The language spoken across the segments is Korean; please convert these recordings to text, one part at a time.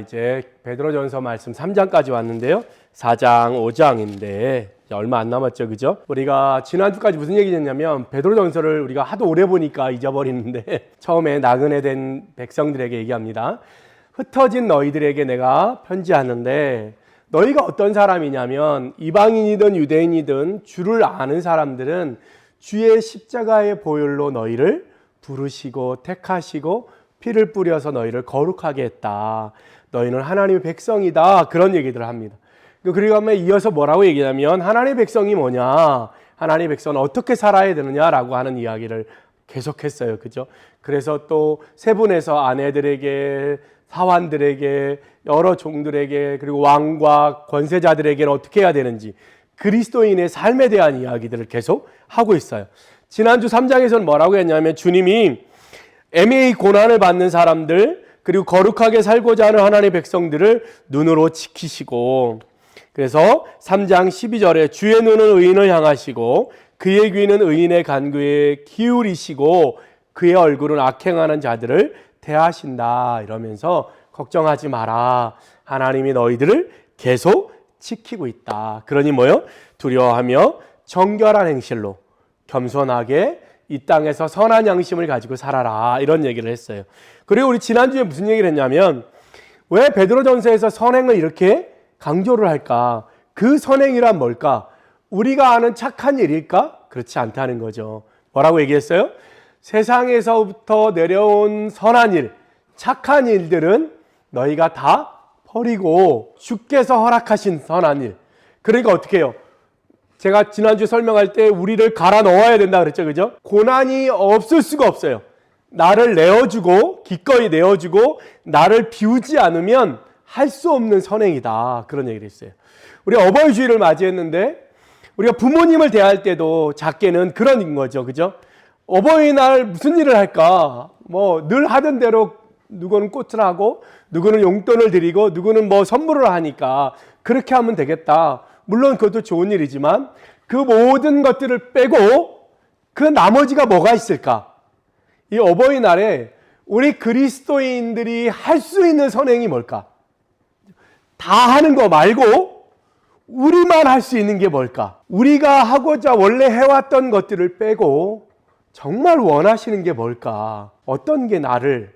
이제 베드로전서 말씀 3장까지 왔는데요. 4장, 5장인데 얼마 안 남았죠, 그죠? 우리가 지난주까지 무슨 얘기 했냐면 베드로전서를 우리가 하도 오래 보니까 잊어버리는데 처음에 나그네 된 백성들에게 얘기합니다. 흩어진 너희들에게 내가 편지하는데 너희가 어떤 사람이냐면 이방인이든 유대인이든 주를 아는 사람들은 주의 십자가의 보혈로 너희를 부르시고 택하시고 피를 뿌려서 너희를 거룩하게 했다. 너희는 하나님의 백성이다. 그런 얘기들을 합니다. 그리고 하면 이어서 뭐라고 얘기하냐면 하나님의 백성이 뭐냐? 하나님의 백성은 어떻게 살아야 되느냐라고 하는 이야기를 계속했어요. 그죠? 그래서 또 세 분에서 아내들에게, 사환들에게, 여러 종들에게, 그리고 왕과 권세자들에게는 어떻게 해야 되는지 그리스도인의 삶에 대한 이야기들을 계속 하고 있어요. 지난주 3장에서는 뭐라고 했냐면 주님이 애매히 고난을 받는 사람들, 그리고 거룩하게 살고자 하는 하나님의 백성들을 눈으로 지키시고, 그래서 3장 12절에 주의 눈은 의인을 향하시고 그의 귀는 의인의 간구에 기울이시고 그의 얼굴은 악행하는 자들을 대하신다 이러면서 걱정하지 마라. 하나님이 너희들을 계속 지키고 있다. 그러니 뭐요? 두려워하며 정결한 행실로 겸손하게 이 땅에서 선한 양심을 가지고 살아라. 이런 얘기를 했어요. 그리고 우리 지난주에 무슨 얘기를 했냐면 왜 베드로전서에서 선행을 이렇게 강조를 할까? 그 선행이란 뭘까? 우리가 아는 착한 일일까? 그렇지 않다는 거죠. 뭐라고 얘기했어요? 세상에서부터 내려온 선한 일, 착한 일들은 너희가 다 버리고 주께서 허락하신 선한 일. 그러니까 어떻게 해요? 제가 지난주 설명할 때 우리를 갈아 넣어야 된다 그랬죠. 그죠? 고난이 없을 수가 없어요. 나를 내어주고 기꺼이 내어주고 나를 비우지 않으면 할 수 없는 선행이다. 그런 얘기를 했어요. 우리 어버이 주일을 맞이했는데 우리가 부모님을 대할 때도 작게는 그런 거죠. 그죠? 어버이날 무슨 일을 할까? 뭐 늘 하던 대로 누구는 꽃을 하고 누구는 용돈을 드리고 누구는 뭐 선물을 하니까 그렇게 하면 되겠다. 물론 그것도 좋은 일이지만 그 모든 것들을 빼고 그 나머지가 뭐가 있을까? 이 어버이날에 우리 그리스도인들이 할 수 있는 선행이 뭘까? 다 하는 거 말고 우리만 할 수 있는 게 뭘까? 우리가 하고자 원래 해왔던 것들을 빼고 정말 원하시는 게 뭘까? 어떤 게 나를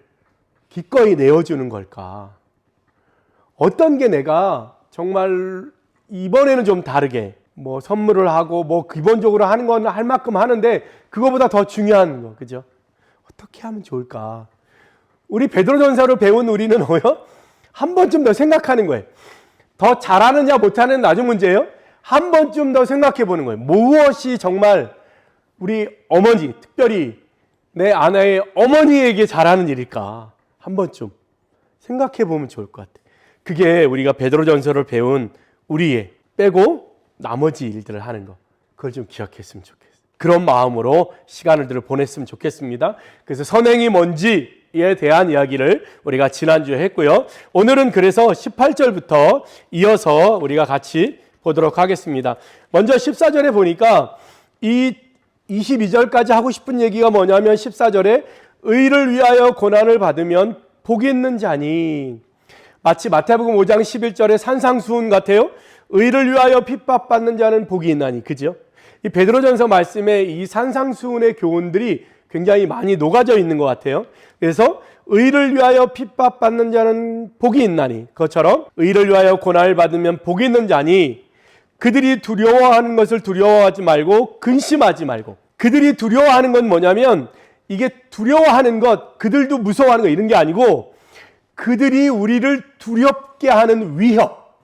기꺼이 내어주는 걸까? 어떤 게 내가 정말 이번에는 좀 다르게 뭐 선물을 하고 뭐 기본적으로 하는 건 할 만큼 하는데 그거보다 더 중요한 거, 그죠? 어떻게 하면 좋을까? 우리 베드로전서를 배운 우리는 뭐요? 한 번쯤 더 생각하는 거예요. 더 잘하느냐 못하는 나중 문제예요. 한 번쯤 더 생각해 보는 거예요. 무엇이 정말 우리 어머니, 특별히 내 아내의 어머니에게 잘하는 일일까? 한 번쯤 생각해 보면 좋을 것 같아요. 그게 우리가 베드로전서를 배운 우리의 빼고 나머지 일들을 하는 거. 그걸 좀 기억했으면 좋겠어요. 그런 마음으로 시간을 보냈으면 좋겠습니다. 그래서 선행이 뭔지에 대한 이야기를 우리가 지난주에 했고요. 오늘은 그래서 18절부터 이어서 우리가 같이 보도록 하겠습니다. 먼저 14절에 보니까 이 22절까지 하고 싶은 얘기가 뭐냐면 14절에 의를 위하여 고난을 받으면 복이 있는 자니, 마치 마태복음 5장 11절의 산상수훈 같아요. 의를 위하여 핍박받는 자는 복이 있나니. 그죠? 이 베드로전서 말씀에 이 산상수훈의 교훈들이 굉장히 많이 녹아져 있는 것 같아요. 그래서 의를 위하여 핍박받는 자는 복이 있나니, 그것처럼 의를 위하여 고난을 받으면 복이 있는 자니 그들이 두려워하는 것을 두려워하지 말고 근심하지 말고. 그들이 두려워하는 건 뭐냐면 이게 두려워하는 것, 그들도 무서워하는 것 이런 게 아니고 그들이 우리를 두렵게 하는 위협.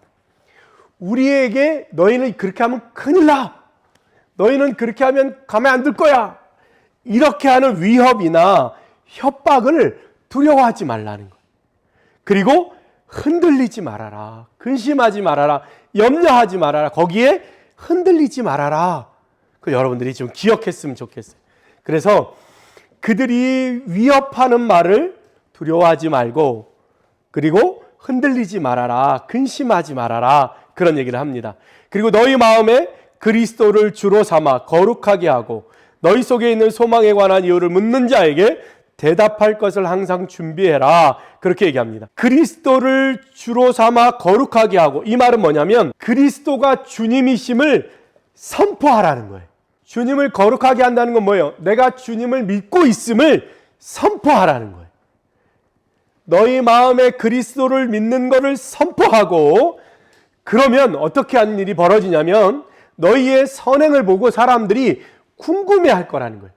우리에게 너희는 그렇게 하면 큰일 나. 너희는 그렇게 하면 가만 안 둘 거야. 이렇게 하는 위협이나 협박을 두려워하지 말라는 거예요. 그리고 흔들리지 말아라. 근심하지 말아라. 염려하지 말아라. 거기에 흔들리지 말아라. 그 여러분들이 좀 기억했으면 좋겠어요. 그래서 그들이 위협하는 말을 두려워하지 말고 그리고 흔들리지 말아라. 근심하지 말아라. 그런 얘기를 합니다. 그리고 너희 마음에 그리스도를 주로 삼아 거룩하게 하고 너희 속에 있는 소망에 관한 이유를 묻는 자에게 대답할 것을 항상 준비해라. 그렇게 얘기합니다. 그리스도를 주로 삼아 거룩하게 하고, 이 말은 뭐냐면 그리스도가 주님이심을 선포하라는 거예요. 주님을 거룩하게 한다는 건 뭐예요? 내가 주님을 믿고 있음을 선포하라는 거예요. 너희 마음에 그리스도를 믿는 것을 선포하고, 그러면 어떻게 하는 일이 벌어지냐면 너희의 선행을 보고 사람들이 궁금해할 거라는 거예요.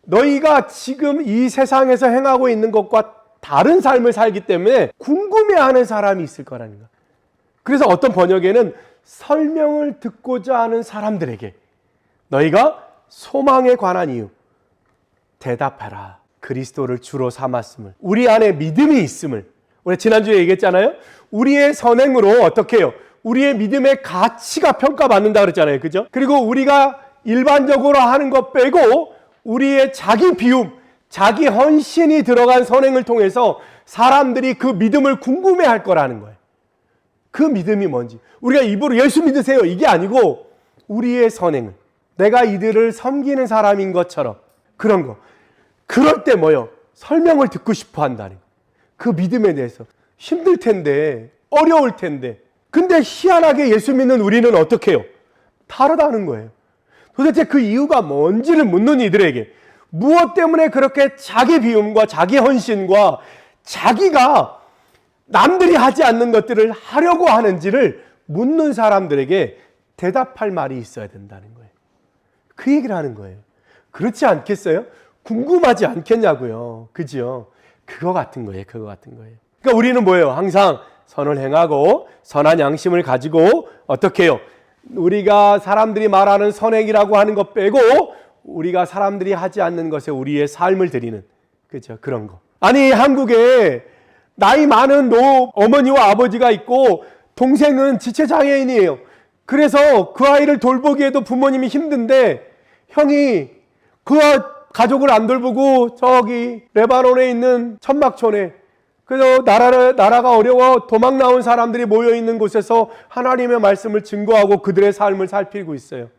너희가 지금 이 세상에서 행하고 있는 것과 다른 삶을 살기 때문에 궁금해하는 사람이 있을 거라는 거예요. 그래서 어떤 번역에는 설명을 듣고자 하는 사람들에게 너희가 소망에 관한 이유 대답하라. 그리스도를 주로 삼았음을, 우리 안에 믿음이 있음을, 우리 지난주에 얘기했잖아요. 우리의 선행으로 어떻게 해요? 우리의 믿음의 가치가 평가받는다 그랬잖아요. 그죠? 그리고 우리가 일반적으로 하는 것 빼고 우리의 자기 비움, 자기 헌신이 들어간 선행을 통해서 사람들이 그 믿음을 궁금해할 거라는 거예요. 그 믿음이 뭔지. 우리가 입으로 예수 믿으세요 이게 아니고 우리의 선행은 내가 이들을 섬기는 사람인 것처럼 그런 거. 그럴 때 뭐요? 설명을 듣고 싶어 한다는 거예요. 그 믿음에 대해서. 힘들 텐데, 어려울 텐데. 근데 희한하게 예수 믿는 우리는 어떻게 해요? 다르다는 거예요. 도대체 그 이유가 뭔지를 묻는 이들에게 무엇 때문에 그렇게 자기 비움과 자기 헌신과 자기가 남들이 하지 않는 것들을 하려고 하는지를 묻는 사람들에게 대답할 말이 있어야 된다는 거예요. 그 얘기를 하는 거예요. 그렇지 않겠어요? 궁금하지 않겠냐고요. 그죠? 그거 같은 거예요. 그거 같은 거예요. 그러니까 우리는 뭐예요? 항상 선을 행하고 선한 양심을 가지고 어떻게 해요? 우리가 사람들이 말하는 선행이라고 하는 것 빼고 우리가 사람들이 하지 않는 것에 우리의 삶을 드리는, 그죠? 그런 거. 아니, 한국에 나이 많은 어머니와 아버지가 있고 동생은 지체장애인이에요. 그래서 그 아이를 돌보기에도 부모님이 힘든데 형이 그 가족을 안 돌보고 저기 레바논에 있는 천막촌에, 그래서 나라가 어려워 도망 나온 사람들이 모여있는 곳에서 하나님의 말씀을 증거하고 그들의 삶을 살피고 있어요.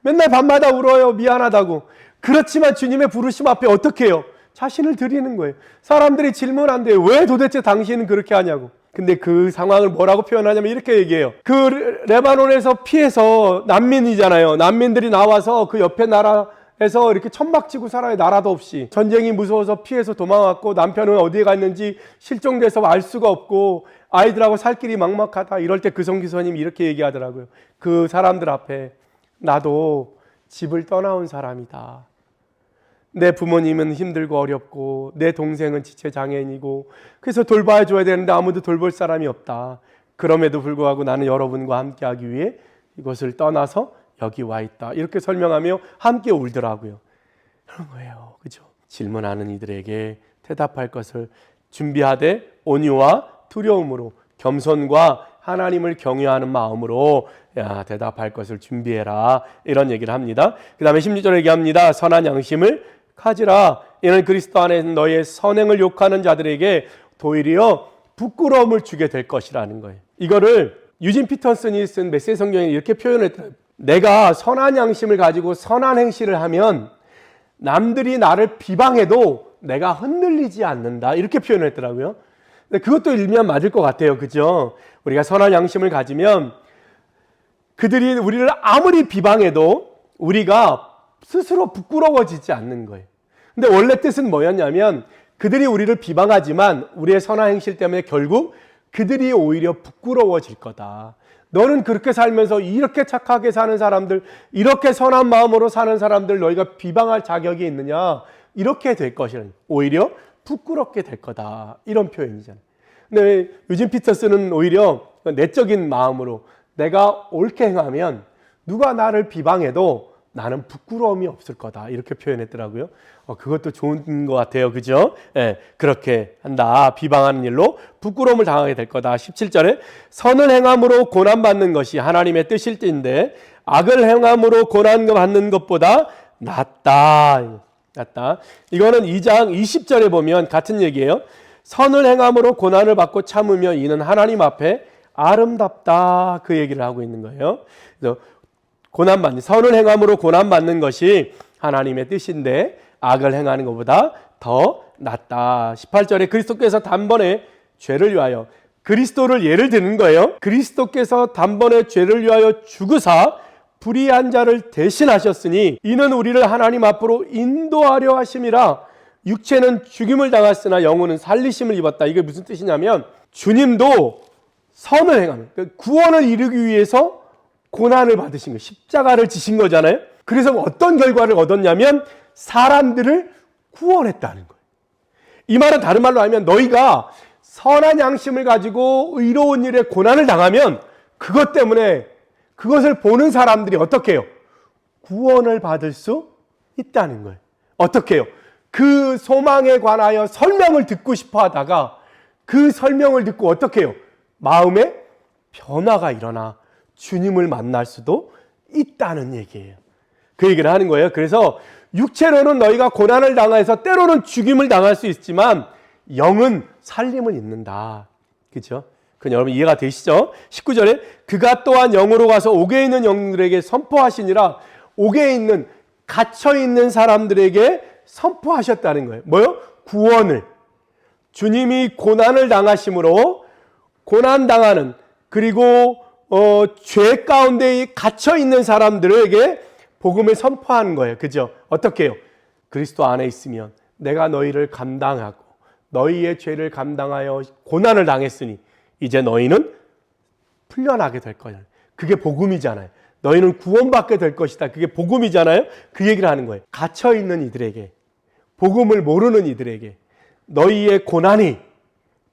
맨날 밤마다 울어요. 미안하다고. 그렇지만 주님의 부르심 앞에 어떻게 해요? 자신을 드리는 거예요. 사람들이 질문한대요. 왜 도대체 당신은 그렇게 하냐고. 근데 그 상황을 뭐라고 표현하냐면 이렇게 얘기해요. 그 레바논에서 피해서 난민이잖아요. 난민들이 나와서 그 옆에 나라에서 이렇게 천막치고 살아요. 나라도 없이. 전쟁이 무서워서 피해서 도망왔고 남편은 어디에 갔는지 실종돼서 알 수가 없고 아이들하고 살 길이 막막하다. 이럴 때 그 선교사님이 이렇게 얘기하더라고요. 그 사람들 앞에 나도 집을 떠나온 사람이다. 내 부모님은 힘들고 어렵고 내 동생은 지체장애인이고 그래서 돌봐줘야 되는데 아무도 돌볼 사람이 없다. 그럼에도 불구하고 나는 여러분과 함께하기 위해 이것을 떠나서 여기 와 있다. 이렇게 설명하며 함께 울더라고요. 그런 거예요. 그죠? 질문하는 이들에게 대답할 것을 준비하되 온유와 두려움으로 겸손과 하나님을 경외하는 마음으로 대답할 것을 준비해라. 이런 얘기를 합니다. 그 다음에 16절에 얘기합니다. 선한 양심을 가지라. 이는 그리스도 안에 너희의 선행을 욕하는 자들에게 도리어 부끄러움을 주게 될 것이라는 거예요. 이거를 유진 피터슨이 쓴 메시지 성경에 이렇게 표현했더라고요. 내가 선한 양심을 가지고 선한 행실을 하면 남들이 나를 비방해도 내가 흔들리지 않는다. 이렇게 표현했더라고요. 근데 그것도 일면 맞을 것 같아요. 그죠? 우리가 선한 양심을 가지면 그들이 우리를 아무리 비방해도 우리가 스스로 부끄러워지지 않는 거예요. 근데 원래 뜻은 뭐였냐면 그들이 우리를 비방하지만 우리의 선한 행실 때문에 결국 그들이 오히려 부끄러워질 거다. 너는 그렇게 살면서 이렇게 착하게 사는 사람들, 이렇게 선한 마음으로 사는 사람들 너희가 비방할 자격이 있느냐? 이렇게 될 것이라는, 오히려 부끄럽게 될 거다. 이런 표현이잖아요. 근데 유진 피터슨은 오히려 내적인 마음으로 내가 옳게 행하면 누가 나를 비방해도 나는 부끄러움이 없을 거다. 이렇게 표현했더라고요. 그것도 좋은 것 같아요. 그죠? 예, 그렇게 한다. 비방하는 일로 부끄러움을 당하게 될 거다. 17절에 선을 행함으로 고난받는 것이 하나님의 뜻일 때인데 악을 행함으로 고난받는 것보다 낫다. 낫다. 이거는 2장 20절에 보면 같은 얘기예요. 선을 행함으로 고난을 받고 참으며 이는 하나님 앞에 아름답다. 그 얘기를 하고 있는 거예요. 그래서 선을 행함으로 고난받는 것이 하나님의 뜻인데 악을 행하는 것보다 더 낫다. 18절에 그리스도께서 단번에 죄를 위하여, 그리스도를 예를 드는 거예요. 그리스도께서 단번에 죄를 위하여 죽으사 불의한 자를 대신하셨으니 이는 우리를 하나님 앞으로 인도하려 하심이라. 육체는 죽임을 당했으나 영혼은 살리심을 입었다. 이게 무슨 뜻이냐면 주님도 선을 행하는, 구원을 이루기 위해서 고난을 받으신 거예요. 십자가를 지신 거잖아요. 그래서 어떤 결과를 얻었냐면 사람들을 구원했다는 거예요. 이 말은 다른 말로 하면 너희가 선한 양심을 가지고 의로운 일에 고난을 당하면 그것 때문에 그것을 보는 사람들이 어떻게 해요? 구원을 받을 수 있다는 거예요. 어떻게 해요? 그 소망에 관하여 설명을 듣고 싶어 하다가 그 설명을 듣고 어떻게 해요? 마음에 변화가 일어나 주님을 만날 수도 있다는 얘기예요. 그 얘기를 하는 거예요. 그래서 육체로는 너희가 고난을 당해서 때로는 죽임을 당할 수 있지만 영은 살림을 잇는다. 그렇죠? 그건 여러분 이해가 되시죠? 19절에 그가 또한 영으로 가서 옥에 있는 영들에게 선포하시니라. 옥에 있는, 갇혀있는 사람들에게 선포하셨다는 거예요. 뭐요? 구원을. 주님이 고난을 당하심으로 고난당하는, 그리고 죄 가운데 갇혀있는 사람들에게 복음을 선포하는 거예요. 그죠? 어떻게 해요? 그리스도 안에 있으면 내가 너희를 감당하고 너희의 죄를 감당하여 고난을 당했으니 이제 너희는 풀려나게 될 거야. 그게 복음이잖아요. 너희는 구원받게 될 것이다. 그게 복음이잖아요. 그 얘기를 하는 거예요. 갇혀있는 이들에게, 복음을 모르는 이들에게 너희의 고난이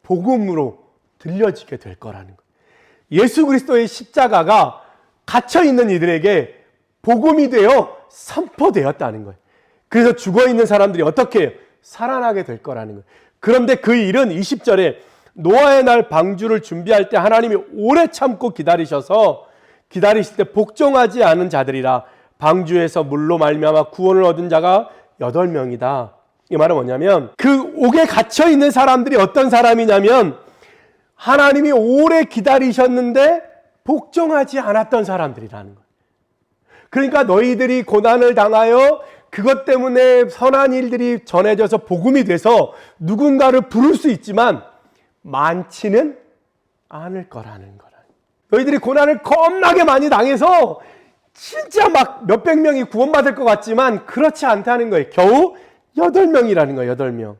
복음으로 들려지게 될 거라는 거예요. 예수 그리스도의 십자가가 갇혀있는 이들에게 복음이 되어 선포되었다는 거예요. 그래서 죽어있는 사람들이 어떻게 해요? 살아나게 될 거라는 거예요. 그런데 그 일은 20절에 노아의 날 방주를 준비할 때 하나님이 오래 참고 기다리셔서 기다리실 때 복종하지 않은 자들이라. 방주에서 물로 말미암아 구원을 얻은 자가 8명이다. 이 말은 뭐냐면 그 옥에 갇혀 있는 사람들이 어떤 사람이냐면 하나님이 오래 기다리셨는데 복종하지 않았던 사람들이라는 거예요. 그러니까 너희들이 고난을 당하여 그것 때문에 선한 일들이 전해져서 복음이 돼서 누군가를 부를 수 있지만 많지는 않을 거라는 거라. 너희들이 고난을 겁나게 많이 당해서 진짜 막 몇백 명이 구원받을 것 같지만 그렇지 않다는 거예요. 겨우 8명이라는 거예요. 8명.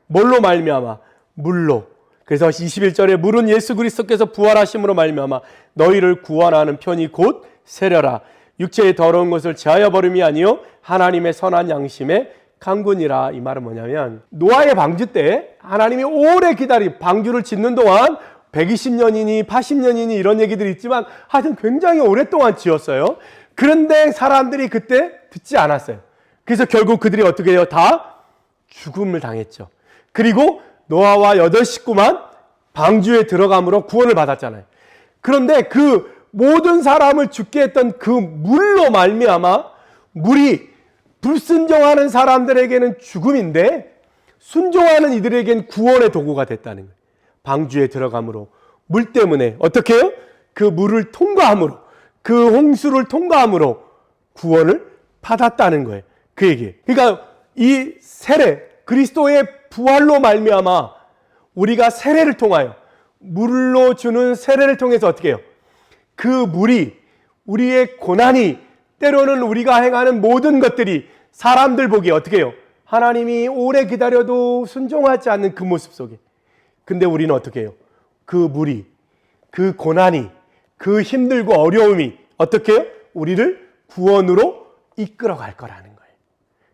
뭘로 말미암아? 물로. 그래서 21절에 물은 예수 그리스도께서 부활하심으로 말미암아 너희를 구원하는 편이 곧 세려라. 육체의 더러운 것을 제하여 버림이 아니요 하나님의 선한 양심의 강군이라. 이 말은 뭐냐면 노아의 방주 때 하나님이 오래 기다린 방주를 짓는 동안 120년이니 80년이니 이런 얘기들이 있지만 하여튼 굉장히 오랫동안 지었어요. 그런데 사람들이 그때 듣지 않았어요. 그래서 결국 그들이 어떻게 해요? 다 죽음을 당했죠. 그리고 노아와 8 식구만 방주에 들어감으로 구원을 받았잖아요. 그런데 그 모든 사람을 죽게 했던 그 물로 말미암아 물이 불순종하는 사람들에게는 죽음인데 순종하는 이들에게는 구원의 도구가 됐다는 거예요. 방주에 들어감으로 물 때문에 어떻게 해요? 그 물을 통과함으로, 그 홍수를 통과함으로 구원을 받았다는 거예요. 그 얘기. 그러니까 이 세례, 그리스도의 부활로 말미암아 우리가 세례를 통하여 물로 주는 세례를 통해서 어떻게 해요? 그 물이 우리의 고난이 때로는 우리가 행하는 모든 것들이 사람들 보기에 어떻게 해요? 하나님이 오래 기다려도 순종하지 않는 그 모습 속에. 근데 우리는 어떻게 해요? 그 물이, 그 고난이, 그 힘들고 어려움이 어떻게 해요? 우리를 구원으로 이끌어 갈 거라는 거예요.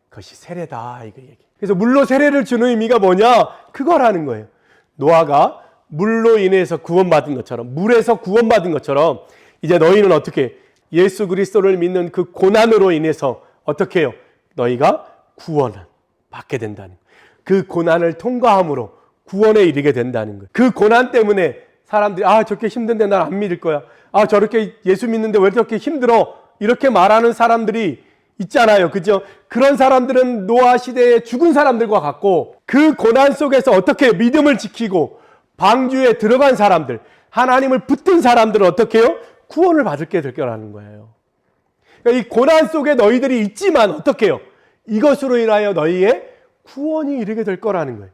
그것이 세례다 이거 얘기. 그래서 물로 세례를 주는 의미가 뭐냐? 그거라는 거예요. 노아가 물로 인해서 구원받은 것처럼, 물에서 구원받은 것처럼 이제 너희는 어떻게 예수 그리스도를 믿는 그 고난으로 인해서 어떻게 해요? 너희가 구원을 받게 된다는 거예요. 그 고난을 통과함으로 구원에 이르게 된다는 거예요. 그 고난 때문에 사람들이 저렇게 힘든데 난 안 믿을 거야. 저렇게 예수 믿는데 왜 저렇게 힘들어? 이렇게 말하는 사람들이 있잖아요. 그죠? 그런 사람들은 노아 시대에 죽은 사람들과 같고 그 고난 속에서 어떻게 믿음을 지키고 방주에 들어간 사람들, 하나님을 붙든 사람들은 어떻게 해요? 구원을 받게 될 거라는 거예요. 그러니까 이 고난 속에 너희들이 있지만 어떻게 해요? 이것으로 인하여 너희의 구원이 이르게 될 거라는 거예요.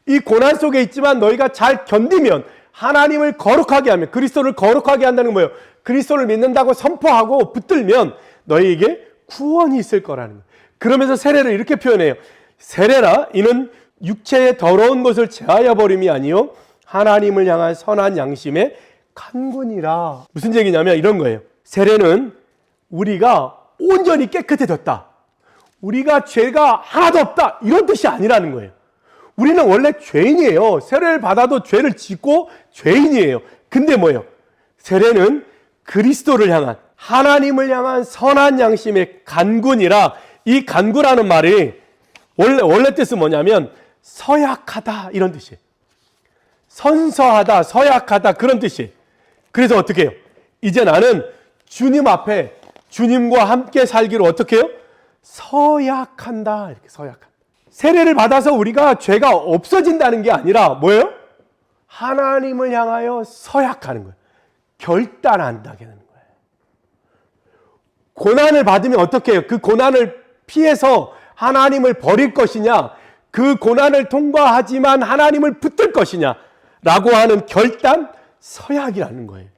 이 고난 속에 있지만 너희가 잘 견디면 하나님을 거룩하게 하면, 그리스도를 거룩하게 한다는 거예요. 그리스도를 믿는다고 선포하고 붙들면 너희에게 구원이 있을 거라는 거예요. 그러면서 세례를 이렇게 표현해요. 세례라 이는 육체의 더러운 것을 제하여 버림이 아니요 하나님을 향한 선한 양심의 간군이라. 무슨 얘기냐면 이런 거예요. 세례는 우리가 온전히 깨끗해졌다, 우리가 죄가 하나도 없다, 이런 뜻이 아니라는 거예요. 우리는 원래 죄인이에요. 세례를 받아도 죄를 짓고 죄인이에요. 근데 뭐예요? 세례는 그리스도를 향한, 하나님을 향한 선한 양심의 간군이라. 이 간구라는 말이 원래 뜻은 뭐냐면 서약하다, 이런 뜻이에요. 선서하다, 서약하다, 그런 뜻이에요. 그래서 어떻게 해요? 이제 나는 주님 앞에 주님과 함께 살기로 어떻게 해요? 서약한다. 이렇게 서약한다. 세례를 받아서 우리가 죄가 없어진다는 게 아니라 뭐예요? 하나님을 향하여 서약하는 거예요. 결단한다는 거예요. 고난을 받으면 어떻게 해요? 그 고난을 피해서 하나님을 버릴 것이냐, 그 고난을 통과하지만 하나님을 붙들 것이냐 라고 하는 결단, 서약이라는 거예요.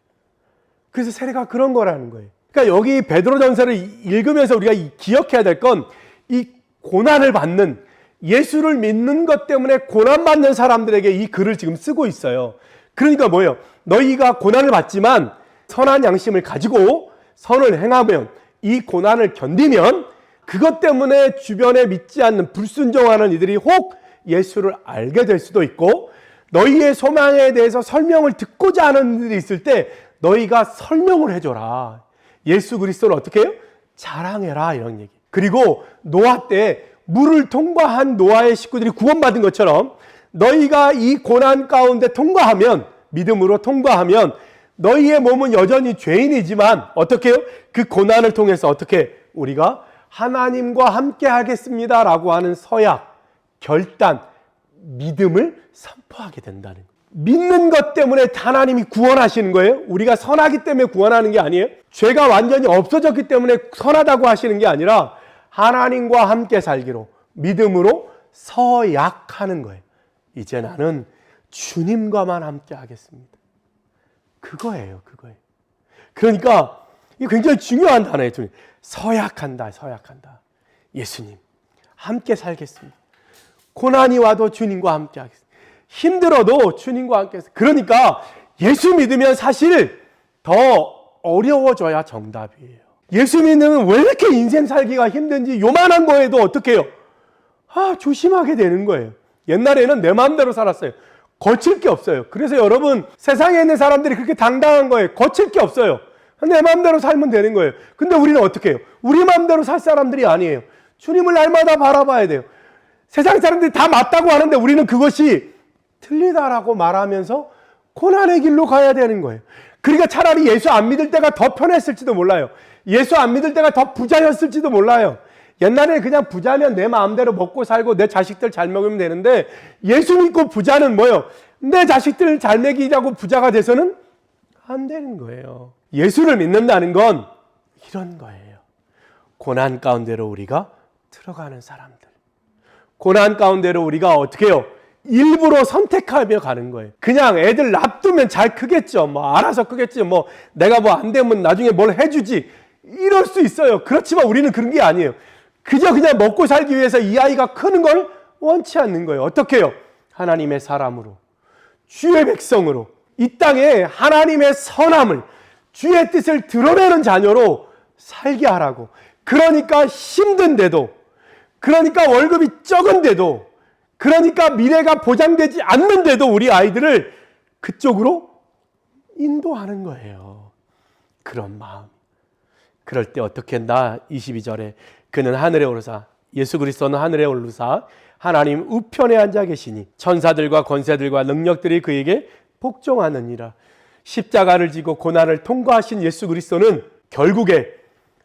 그래서 세례가 그런 거라는 거예요. 그러니까 여기 베드로전서를 읽으면서 우리가 기억해야 될 건, 이 고난을 받는, 예수를 믿는 것 때문에 고난받는 사람들에게 이 글을 지금 쓰고 있어요. 그러니까 뭐예요? 너희가 고난을 받지만 선한 양심을 가지고 선을 행하면, 이 고난을 견디면 그것 때문에 주변에 믿지 않는 불순종하는 이들이 혹 예수를 알게 될 수도 있고, 너희의 소망에 대해서 설명을 듣고자 하는 이들이 있을 때 너희가 설명을 해줘라. 예수 그리스도를 어떻게 해요? 자랑해라, 이런 얘기. 그리고 노아 때 물을 통과한 노아의 식구들이 구원받은 것처럼 너희가 이 고난 가운데 통과하면, 믿음으로 통과하면 너희의 몸은 여전히 죄인이지만 어떻게 해요? 그 고난을 통해서 어떻게 우리가 하나님과 함께 하겠습니다 라고 하는 서약, 결단, 믿음을 선포하게 된다는 거예요. 믿는 것 때문에 하나님이 구원하시는 거예요. 우리가 선하기 때문에 구원하는 게 아니에요. 죄가 완전히 없어졌기 때문에 선하다고 하시는 게 아니라 하나님과 함께 살기로 믿음으로 서약하는 거예요. 이제 나는 주님과만 함께 하겠습니다. 그거예요. 그러니까 이게 굉장히 중요한 단어예요. 서약한다. 예수님 함께 살겠습니다. 고난이 와도 주님과 함께 하겠습니다. 힘들어도 주님과 함께. 그러니까 예수 믿으면 사실 더 어려워져야 정답이에요. 예수 믿으면 왜 이렇게 인생 살기가 힘든지, 요만한 거에도 어떻게 해요? 조심하게 되는 거예요. 옛날에는 내 마음대로 살았어요. 거칠 게 없어요. 그래서 여러분, 세상에 있는 사람들이 그렇게 당당한 거예요. 거칠 게 없어요. 내 마음대로 살면 되는 거예요. 근데 우리는 어떻게 해요? 우리 마음대로 살 사람들이 아니에요. 주님을 날마다 바라봐야 돼요. 세상 사람들이 다 맞다고 하는데 우리는 그것이 틀리다라고 말하면서 고난의 길로 가야 되는 거예요. 그러니까 차라리 예수 안 믿을 때가 더 편했을지도 몰라요. 예수 안 믿을 때가 더 부자였을지도 몰라요. 옛날에 그냥 부자면 내 마음대로 먹고 살고 내 자식들 잘 먹으면 되는데, 예수 믿고 부자는 뭐예요? 내 자식들 잘 먹이자고 부자가 돼서는 안 되는 거예요. 예수를 믿는다는 건 이런 거예요. 고난 가운데로 우리가 들어가는 사람들, 고난 가운데로 우리가 어떻게 해요? 일부러 선택하며 가는 거예요. 그냥 애들 놔두면 잘 크겠죠. 알아서 크겠지. 내가 안 되면 나중에 뭘 해주지. 이럴 수 있어요. 그렇지만 우리는 그런 게 아니에요. 그냥 먹고 살기 위해서 이 아이가 크는 걸 원치 않는 거예요. 어떻게 해요? 하나님의 사람으로, 주의 백성으로, 이 땅에 하나님의 선함을, 주의 뜻을 드러내는 자녀로 살게 하라고. 그러니까 힘든데도, 그러니까 월급이 적은데도, 그러니까 미래가 보장되지 않는데도 우리 아이들을 그쪽으로 인도하는 거예요. 그런 마음. 그럴 때 어떻게 한다? 22절에 그는 하늘에 오르사, 예수 그리스도는 하늘에 오르사 하나님 우편에 앉아 계시니 천사들과 권세들과 능력들이 그에게 복종하느니라. 십자가를 지고 고난을 통과하신 예수 그리스도는 결국에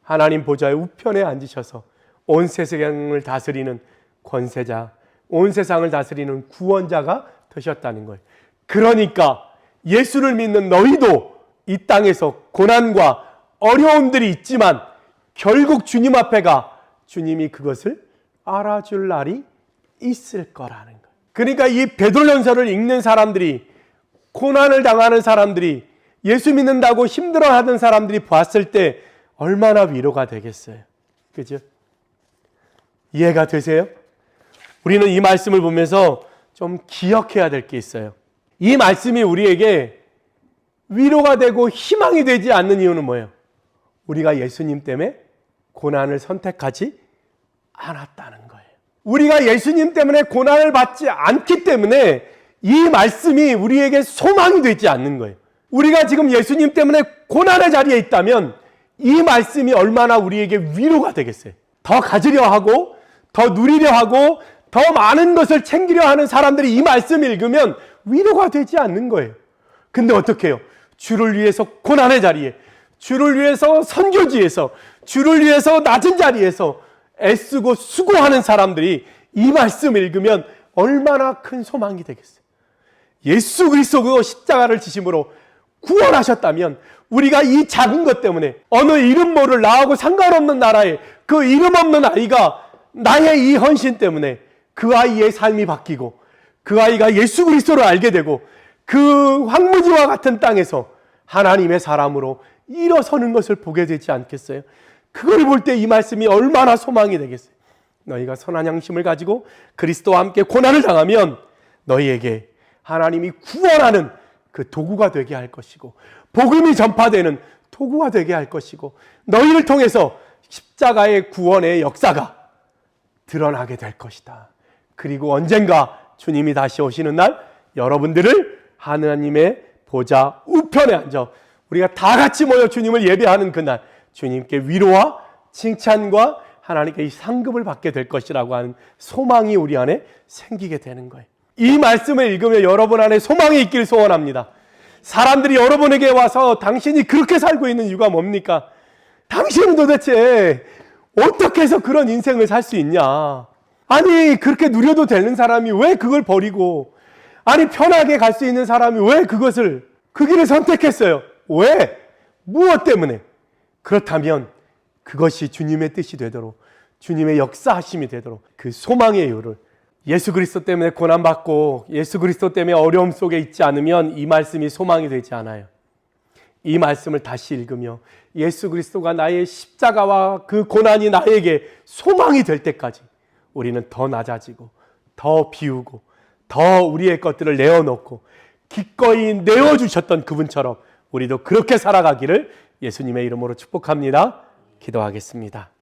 하나님 보좌의 우편에 앉으셔서 온 세상을 다스리는 권세자, 온 세상을 다스리는 구원자가 되셨다는 거예요. 그러니까 예수를 믿는 너희도 이 땅에서 고난과 어려움들이 있지만 결국 주님 앞에 가 주님이 그것을 알아줄 날이 있을 거라는 거예요. 그러니까 이 베드로전서를 읽는 사람들이, 고난을 당하는 사람들이, 예수 믿는다고 힘들어하는 사람들이 봤을 때 얼마나 위로가 되겠어요. 그죠? 이해가 되세요? 우리는 이 말씀을 보면서 좀 기억해야 될 게 있어요. 이 말씀이 우리에게 위로가 되고 희망이 되지 않는 이유는 뭐예요? 우리가 예수님 때문에 고난을 선택하지 않았다는 거예요. 우리가 예수님 때문에 고난을 받지 않기 때문에 이 말씀이 우리에게 소망이 되지 않는 거예요. 우리가 지금 예수님 때문에 고난의 자리에 있다면 이 말씀이 얼마나 우리에게 위로가 되겠어요. 더 가지려 하고 더 누리려 하고 더 많은 것을 챙기려 하는 사람들이 이 말씀을 읽으면 위로가 되지 않는 거예요. 근데 어떻게 해요? 주를 위해서 고난의 자리에, 주를 위해서 선교지에서, 주를 위해서 낮은 자리에서 애쓰고 수고하는 사람들이 이 말씀을 읽으면 얼마나 큰 소망이 되겠어요. 예수 그리스도 십자가를 지심으로 구원하셨다면 우리가 이 작은 것 때문에 어느 이름 모를 나하고 상관없는 나라에 그 이름 없는 아이가 나의 이 헌신 때문에 그 아이의 삶이 바뀌고 그 아이가 예수 그리스도를 알게 되고 그 황무지와 같은 땅에서 하나님의 사람으로 일어서는 것을 보게 되지 않겠어요? 그걸 볼 때 이 말씀이 얼마나 소망이 되겠어요? 너희가 선한 양심을 가지고 그리스도와 함께 고난을 당하면 너희에게 하나님이 구원하는 그 도구가 되게 할 것이고 복음이 전파되는 도구가 되게 할 것이고 너희를 통해서 십자가의 구원의 역사가 드러나게 될 것이다. 그리고 언젠가 주님이 다시 오시는 날 여러분들을 하나님의 보좌 우편에 앉아 우리가 다 같이 모여 주님을 예배하는 그날 주님께 위로와 칭찬과 하나님께 이 상급을 받게 될 것이라고 하는 소망이 우리 안에 생기게 되는 거예요. 이 말씀을 읽으면 여러분 안에 소망이 있기를 소원합니다. 사람들이 여러분에게 와서 당신이 그렇게 살고 있는 이유가 뭡니까? 당신은 도대체 어떻게 해서 그런 인생을 살 수 있냐? 아니 그렇게 누려도 되는 사람이 왜 그걸 버리고, 아니 편하게 갈 수 있는 사람이 왜 그 길을 선택했어요? 왜? 무엇 때문에? 그렇다면 그것이 주님의 뜻이 되도록, 주님의 역사하심이 되도록 그 소망의 이유를, 예수 그리스도 때문에 고난받고 예수 그리스도 때문에 어려움 속에 있지 않으면 이 말씀이 소망이 되지 않아요. 이 말씀을 다시 읽으며 예수 그리스도가 나의 십자가와 그 고난이 나에게 소망이 될 때까지 우리는 더 낮아지고 더 비우고 더 우리의 것들을 내어놓고 기꺼이 내어주셨던 그분처럼 우리도 그렇게 살아가기를 예수님의 이름으로 축복합니다. 기도하겠습니다.